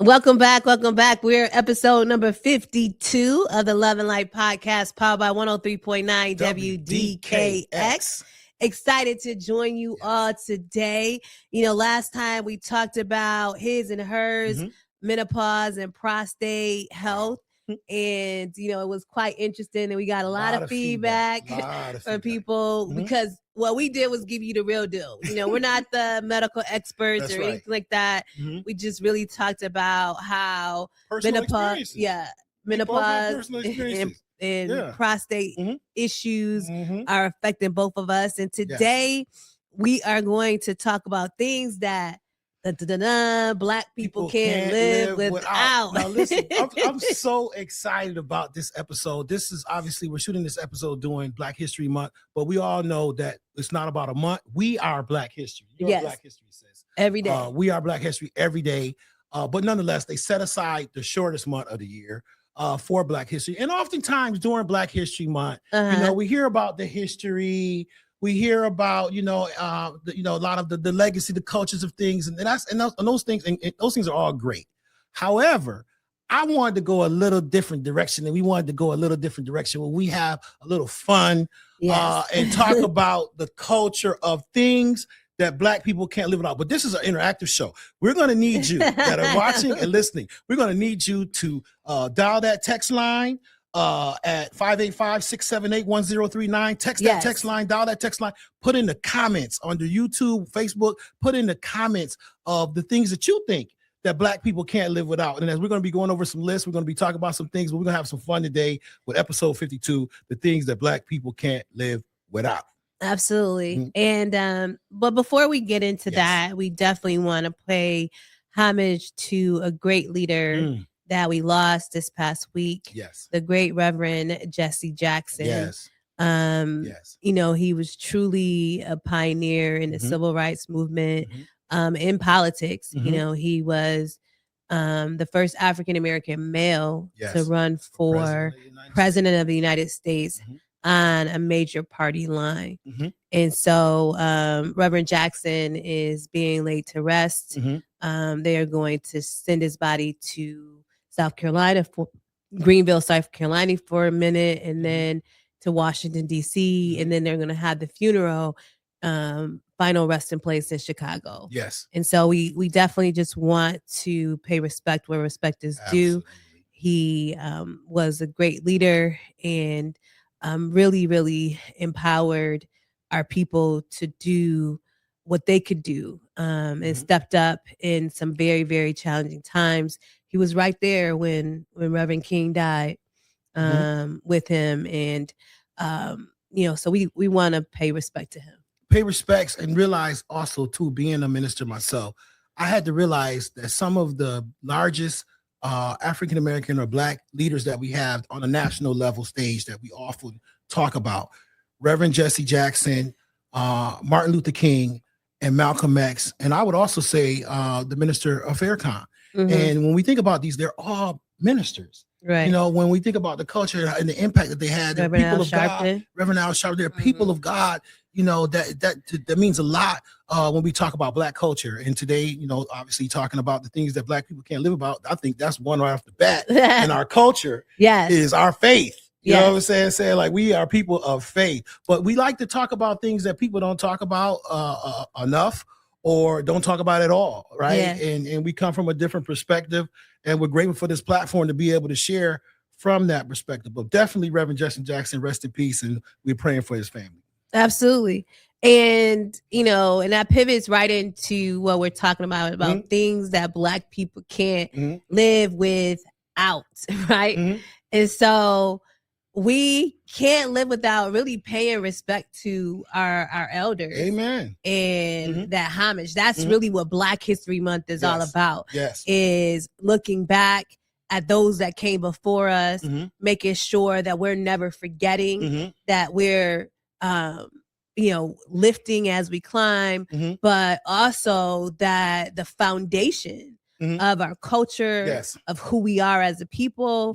Welcome back. Welcome back. We're episode number 52 of the Love and Light podcast, powered by 103.9 WDKX. Excited to join you all today. Last time we talked about his and hers, menopause and prostate health. And, it was quite interesting. And we got a lot of feedback from people because what we did was give you the real deal. We're not the medical experts or anything like that. We just really talked about how menopause and prostate issues are affecting both of us. And today we are going to talk about things that Black people can't live without. Now listen, I'm so excited about this episode. This is obviously, we're shooting this episode during Black History Month, but we all know that it's not about a month. We are Black history. Black history says every day. We are Black history every day. But nonetheless, they set aside the shortest month of the year for Black history. And oftentimes during Black History Month, we hear about the history. We hear about, a lot of the legacy, the cultures of things, and those things are all great. However, I wanted to go a little different direction, and we wanted to go a little different direction where we have a little fun and talk about the culture of things that Black people can't live without. But this is an interactive show. We're going to need you that are watching and listening. We're going to need you to dial that text line at 585-678-1039. Text that text line, dial that text line, put in the comments under YouTube, Facebook, put in the comments of the things that you think that Black people can't live without. And as we're going to be going over some lists, we're going to be talking about some things, but we're going to have some fun today with episode 52, the things that Black people can't live without. Absolutely. And but before we get into that, we definitely want to pay homage to a great leader that we lost this past week. Yes. The great Reverend Jesse Jackson. Yes. He was truly a pioneer in the civil rights movement, in politics. He was the first African-American male to run for president of the United States on a major party line. And so Reverend Jackson is being laid to rest. They are going to send his body to South Carolina, Greenville, South Carolina for a minute, and then to Washington, D.C., and then they're going to have the funeral, final resting place in Chicago. Yes. And so we definitely just want to pay respect where respect is due. He was a great leader and really, really empowered our people to do what they could do, and stepped up in some very, very challenging times. He was right there when Reverend King died with him. And, so we want to pay respect to him. Pay respects and realize also, too, being a minister myself, I had to realize that some of the largest African-American or Black leaders that we have on a national level stage that we often talk about, Reverend Jesse Jackson, Martin Luther King, and Malcolm X. And I would also say the minister of Farrakhan. And when we think about these, they're all ministers. Right. When we think about the culture and the impact that they had, they're people of God. Reverend Al Sharpton, they're people of God. That means a lot when we talk about Black culture. And today, obviously talking about the things that Black people can't live about. I think that's one right off the bat in our culture. Is our faith. You know what I'm saying? Saying like we are people of faith, but we like to talk about things that people don't talk about enough or don't talk about at all, right? And we come from a different perspective, and we're grateful for this platform to be able to share from that perspective. But definitely Reverend Jesse Jackson, rest in peace, and we're praying for his family. Absolutely. And, and that pivots right into what we're talking about things that Black people can't live without, right? And so we can't live without really paying respect to our elders. Amen. And that homage. That's really what Black History Month is all about. Is looking back at those that came before us, making sure that we're never forgetting, that we're lifting as we climb, but also that the foundation of our culture, of who we are as a people,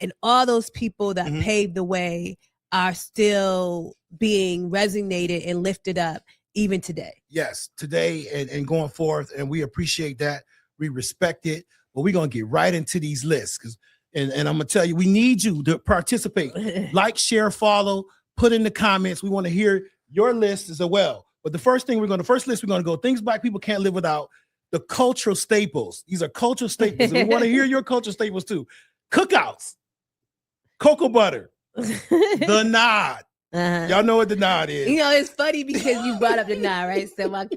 and all those people that paved the way are still being resonated and lifted up even today. Yes, today and going forth, and we appreciate that. We respect it. but we're going to get right into these lists. And I'm going to tell you, we need you to participate. Like, share, follow, put in the comments. We want to hear your list as well. But the first list we're going to go, things Black people can't live without, the cultural staples. These are cultural staples. And we want to hear your cultural staples too. Cookouts, cocoa butter, the nod. Y'all know what the nod is. It's funny because you brought up the nod, right? So my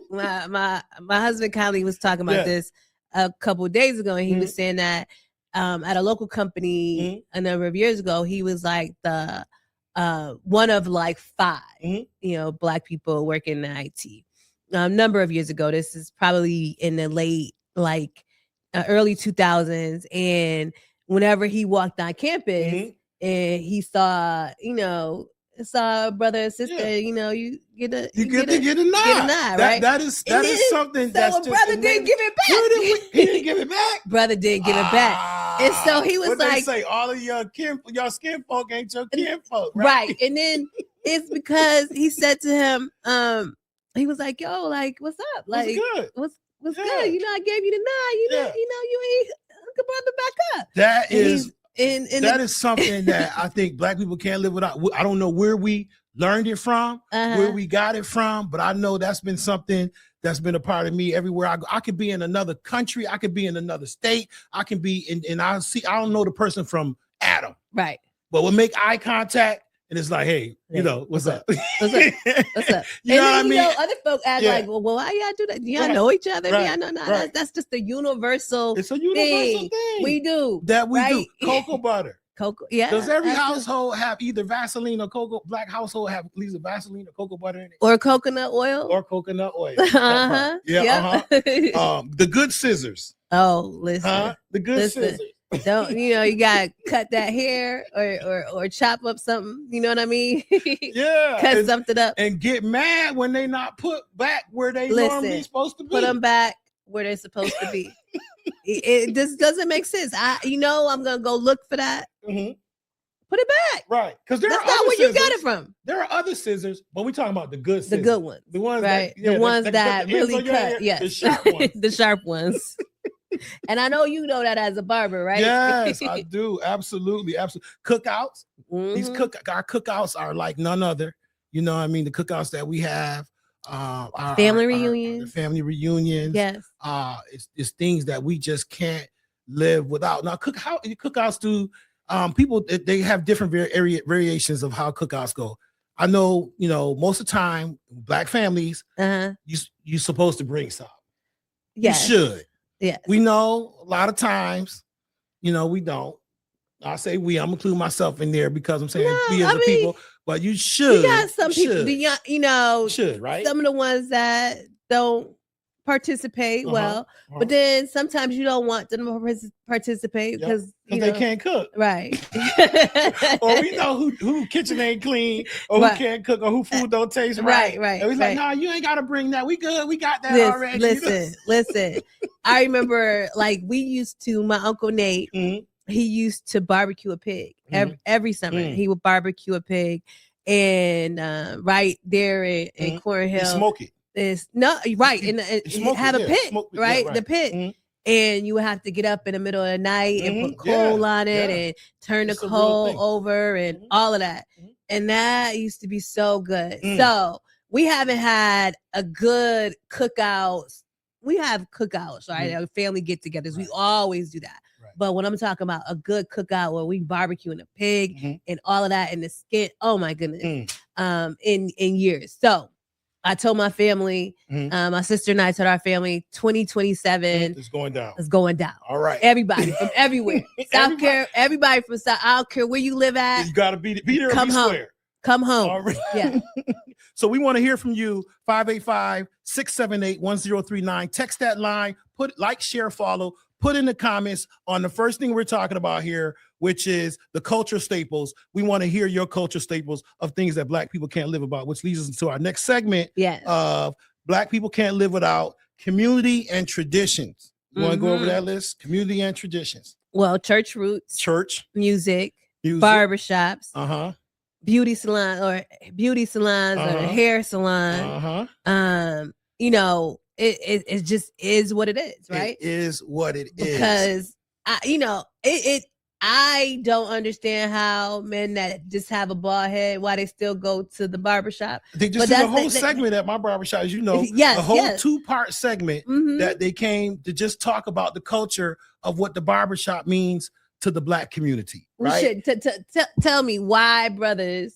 husband Kylie was talking about this a couple of days ago, and he was saying that at a local company a number of years ago, he was like the one of like 5, Black people working in IT. A number of years ago, this is probably in the late early 2000s, and whenever he walked on campus and he saw a brother and sister, you get a nod, right? That is something that's just brother didn't give it back. He didn't give it back. Brother didn't give it back, and so he was what like, they say, all of your skin folk ain't your kin folk, right? And then it's because he said to him, he was like, "Yo, like, what's up? Like, what's good? I gave you the nod. You ain't hook a brother back up." That is. And that is something that I think Black people can't live without. I don't know where we learned it from, where we got it from, but I know that's been something that's been a part of me everywhere I go. I could be in another country, I could be in another state, I can be in, I don't know the person from Adam, right? But we'll make eye contact, and it's like, hey, what's up? What's up? What's up? You know what I mean? Other folk act like, well, why y'all do that? Do y'all know each other? Right. Yeah, no. That's just a universal. It's a universal thing. We do that. We do cocoa butter. Cocoa, yeah. Does every household have either Vaseline or cocoa? Black household have at least Vaseline or cocoa butter in it, or coconut oil, The good scissors. Oh, listen, the good scissors. Don't you gotta cut that hair or chop up something, you know what I mean? Cut something up and get mad when they not put back where they normally supposed to be. Put them back where they're supposed to be. It just doesn't make sense. I'm gonna go look for that. Put it back, right? Because that's not where you got it from. There are other scissors, but we're talking about the good scissors. The good ones, the ones right? The ones that really cut, the sharp ones, the sharp ones. And I know you know that as a barber, right? Yes, I do. Absolutely. Cookouts. Our cookouts are like none other. You know what I mean? The cookouts that we have. Family reunions. Our family reunions. Yes. It's things that we just can't live without. Now, cookouts do. People, they have different variations of how cookouts go. I know, most of the time, Black families, you're supposed to bring some. Yes. You should. Yeah, we know a lot of times, we don't. I say we. I'm including myself in there because I'm saying we as a people. But you should. We got some people. Should, right? Some of the ones that don't participate but then sometimes you don't want them to participate because they can't cook, right? Or we know who kitchen ain't clean, or who can't cook, or who food don't taste right. Right. And we like, no, you ain't got to bring that. We good. We got that already. Listen. I remember, we used to. My Uncle Nate, he used to barbecue a pig every summer. He would barbecue a pig, and right there in Cornhill, smoke it. It's right, and have a pit, right? The pit, and you would have to get up in the middle of the night and put coal on it and turn the coal over and all of that, and that used to be so good. So we haven't had a good cookout. We have cookouts, right? Our family get-togethers. We always do that. Right. But when I'm talking about a good cookout where we barbecuing a pig and all of that and the skin, oh my goodness, in years. So I told my family, my sister and I told our family, 2027 is going down. It's going down. All right. Everybody from everywhere. everybody from South. I don't care where you live at. You got to be there. Come home. Square. Come home. All right. Yeah. So we want to hear from you. 585-678-1039. Text that line. Put like, share, follow. Put in the comments on the first thing we're talking about here, which is the culture staples. We want to hear your culture staples of things that Black people can't live without, which leads us into our next segment of Black people can't live without community and traditions. You want to go over that list? Community and traditions. Well, church roots, music, barbershops, beauty salons or hair salon. It just is what it is, right? It is what it is. Because I don't understand how men that just have a bald head, why they still go to the barbershop. They just did a whole segment at my barbershop, as you know, yes, a whole 2-part segment that they came to just talk about the culture of what the barbershop means to the Black community. Right? Tell me why brothers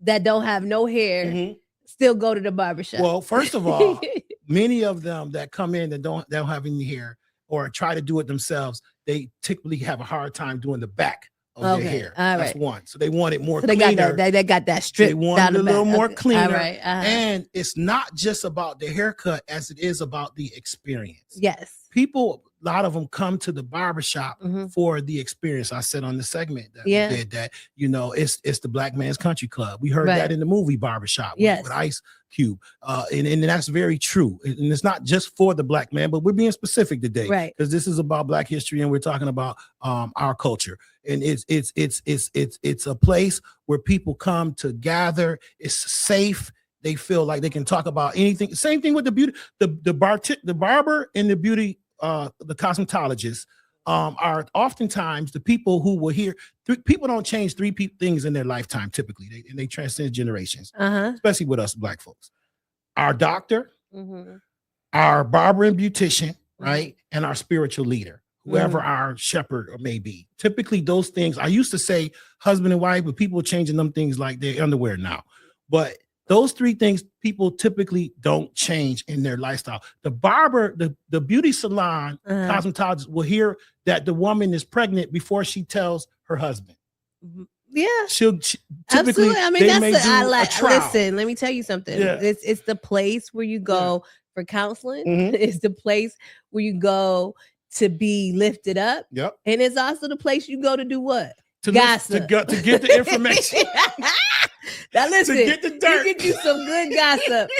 that don't have no hair still go to the barbershop. Well, first of all, many of them that come in that don't have any hair or try to do it themselves, they typically have a hard time doing the back of their hair. That's one. So they want it more cleaner. They got that strip. They want it a little more cleaner. And it's not just about the haircut as it is about the experience. Yes. People, a lot of them come to the barbershop for the experience. I said on the segment that we did that, it's the Black Man's Country Club. We heard that in the movie Barbershop with Ice Cube. And that's very true. And it's not just for the Black man, but we're being specific today. Right. Because this is about Black history and we're talking about our culture. And it's a place where people come to gather. It's safe. They feel like they can talk about anything. Same thing with the beauty, the barber and the beauty, the cosmetologist are oftentimes the people who will hear. People don't change 3 things in their lifetime typically, and they transcend generations, especially with us Black folks. Our doctor, our barber and beautician, right, and our spiritual leader, whoever our shepherd or may be. Typically, those things. I used to say husband and wife, but people are changing them things like their underwear now. But those 3 things people typically don't change in their lifestyle. The barber, the beauty salon cosmetologist will hear that the woman is pregnant before she tells her husband. Yeah, she typically. Absolutely. I mean, listen, let me tell you something. Yeah. It's the place where you go for counseling. It's the place where you go to be lifted up. Yep. And it's also the place you go to do what? Gossip. To get the information. Now listen, to get the dirt. You get you some good gossip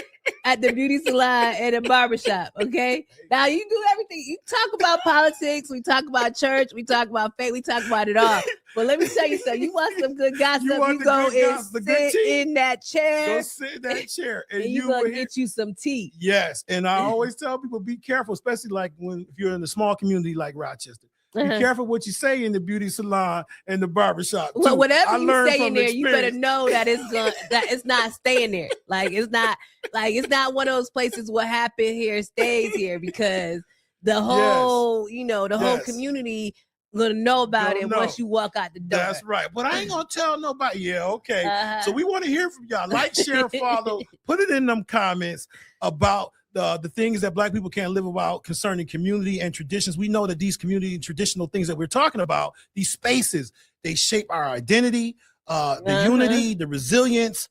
at the beauty salon and the barbershop, okay? Now you do everything. You talk about politics, we talk about church, we talk about faith, we talk about it all. But let me tell you something. You want some good gossip, you go and sit in that chair. Go sit in that chair. And you gonna get you some tea. Yes, and I always tell people, be careful, especially like if you're in a small community like Rochester. Be careful what you say in the beauty salon and the barbershop. Well, whatever you say in there, you better know that it's not staying there. It's not one of those places what happened here stays here, because the whole, whole community gonna know about it once you walk out the door. That's right. But I ain't gonna tell nobody. Yeah, okay. So we want to hear from y'all. Like, share, follow, put it in them comments about the things that Black people can't live without concerning community and traditions. We know that these community and traditional things that we're talking about, these spaces, they shape our identity, the unity, the resilience.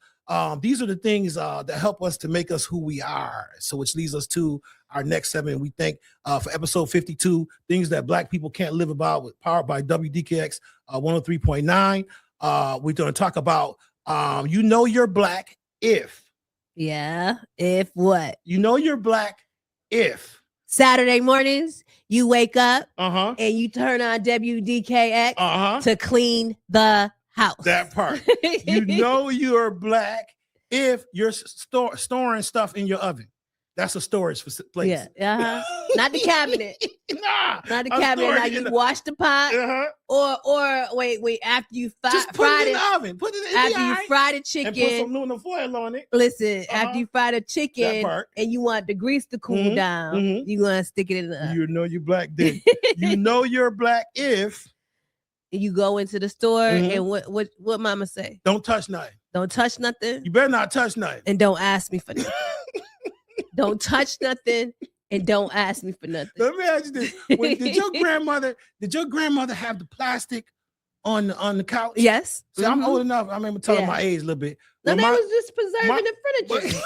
These are the things that help us to make us who we are. So which leads us to our next segment. We think for episode 52, things that Black people can't live without, powered by WDKX 103.9. We're going to talk about you're Black if. Yeah. If what? You're Black if Saturday mornings you wake up and you turn on WDKX to clean the house. That part. You're Black if you're storing stuff in your oven. That's a storage place. Yeah. Not the cabinet. Not the cabinet. Now you wash the pot, or wait. After you fried it in the oven, put it in after you fry the chicken, and put some aluminum foil on it. Listen, after you fry the chicken and you want the grease to cool down, you gonna stick it in the oven. You're Black. Then you're Black if you go into the store and what Mama say? Don't touch nothing. Don't touch nothing. You better not touch nothing. And don't ask me for nothing. Don't touch nothing and don't ask me for nothing. Let me ask you this. Did your grandmother have the plastic on the couch? Yes. See, I'm old enough. I remember telling my age a little bit. No, they was just preserving the furniture.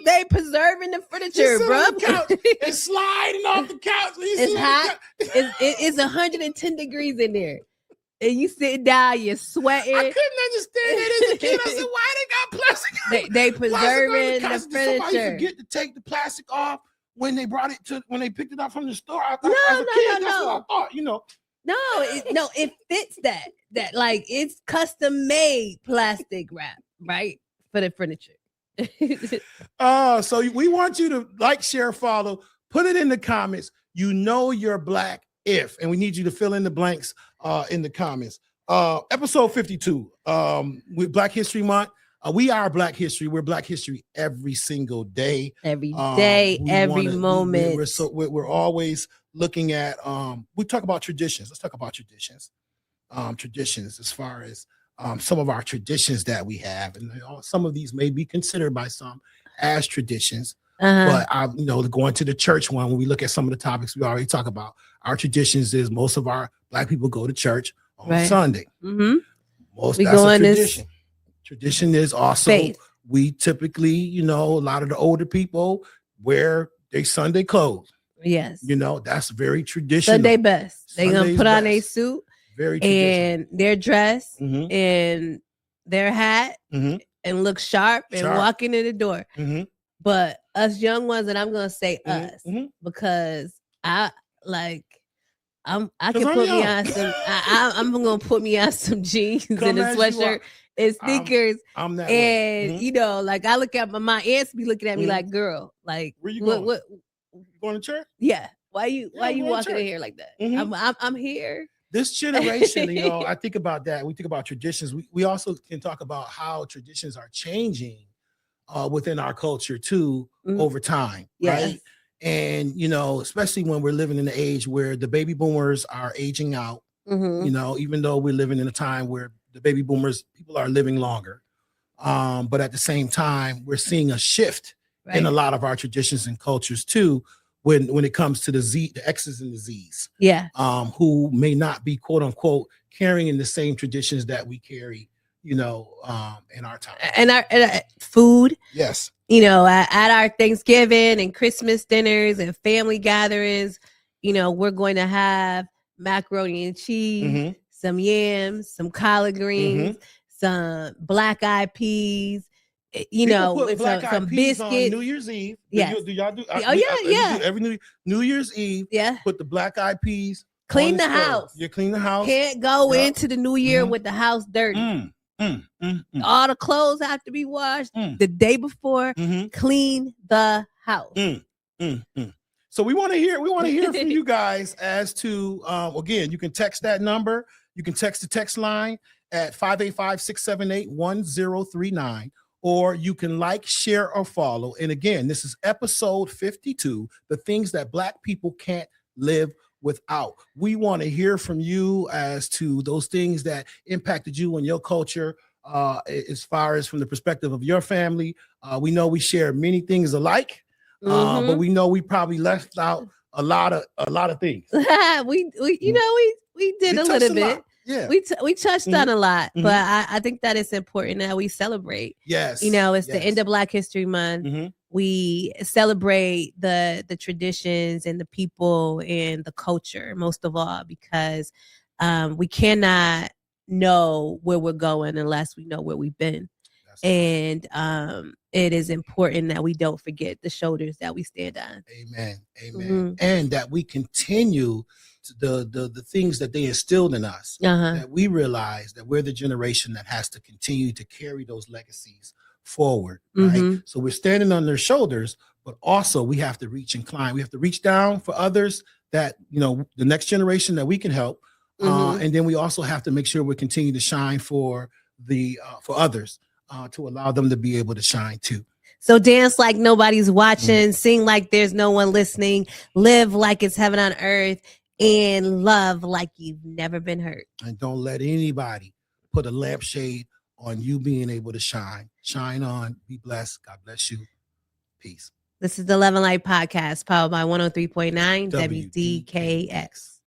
They preserving the furniture, bro. It's sliding off the couch. It's hot. It's 110 degrees in there. And you sitting down, you're sweating. I couldn't understand that as a kid. I said, why they got plastic? They preserving the furniture. Did somebody forget to take the plastic off when they picked it up from the store? I thought as a kid, that's what I thought, No, it fits that like it's custom made plastic wrap, right? For the furniture. So we want you to like, share, follow, put it in the comments. You're Black if, and we need you to fill in the blanks in the comments. Episode 52 with Black History Month. We are Black History. We're Black History every single day. Every day, every moment. We're always looking at, we talk about traditions. Let's talk about traditions. Traditions as far as some of our traditions that we have. And some of these may be considered by some as traditions. But going to the church one, when we look at some of the topics we already talk about, our traditions is most of our Black people go to church on Sunday. That's a tradition. Tradition is also faith. We typically, a lot of the older people wear their Sunday clothes. Yes. That's very traditional. Sunday best. They're going to put on a suit and their dress and their hat and look sharp and walk into the door. But us young ones, and I'm going to say us because I'm going to put me on some jeans and a sweatshirt and sneakers. I'm that and way. I look at my aunts be looking at me like, girl, like where you going? What going to church? Yeah. Why you walking in here like that? I'm here. This generation, I think about that. We think about traditions. We also can talk about how traditions are changing within our culture too over time. Yes. Right. And, especially when we're living in an age where the baby boomers are aging out, even though we're living in a time where the baby boomers, people are living longer. But at the same time, we're seeing a shift in a lot of our traditions and cultures too, when it comes to the X's and the Z's. Yeah. Who may not be quote unquote carrying the same traditions that we carry, in our time. And our food. Yes. At our Thanksgiving and Christmas dinners and family gatherings, we're going to have macaroni and cheese, some yams, some collard greens, some black eyed peas, some biscuits. On New Year's Eve. Yes. Do y'all do? Yeah. Every New Year's Eve. Yeah. Put the black eyed peas. Clean the house. You clean the house. Can't go into the new year with the house dirty. All the clothes have to be washed the day before. Clean the house. So we want to hear from you guys as to again, you can text that number. You can text the text line at 585-678-1039, or you can like, share, or follow. And again, this is episode 52, the things that Black people can't live without. We want to hear from you as to those things that impacted you and your culture, as far as from the perspective of your family. We know we share many things alike, but we know we probably left out a lot of things. we did a little bit. Yeah, we touched on a lot, but I think that it's important that we celebrate. Yes, it's the end of Black History Month. We celebrate the traditions and the people and the culture, most of all, because we cannot know where we're going unless we know where we've been. And it is important that we don't forget the shoulders that we stand on. Amen. And that we continue the things that they instilled in us, that we realize that we're the generation that has to continue to carry those legacies forward, right? So we're standing on their shoulders, but also we have to reach and climb. We have to reach down for others that, the next generation that we can help. And then we also have to make sure we continue to shine for others, to allow them to be able to shine too. So dance like nobody's watching, sing like there's no one listening, live like it's heaven on earth, and love like you've never been hurt. And don't let anybody put a lampshade on you being able to shine. Shine on, be blessed. God bless you. Peace. This is the Love and Light Podcast, powered by 103.9 WDKX.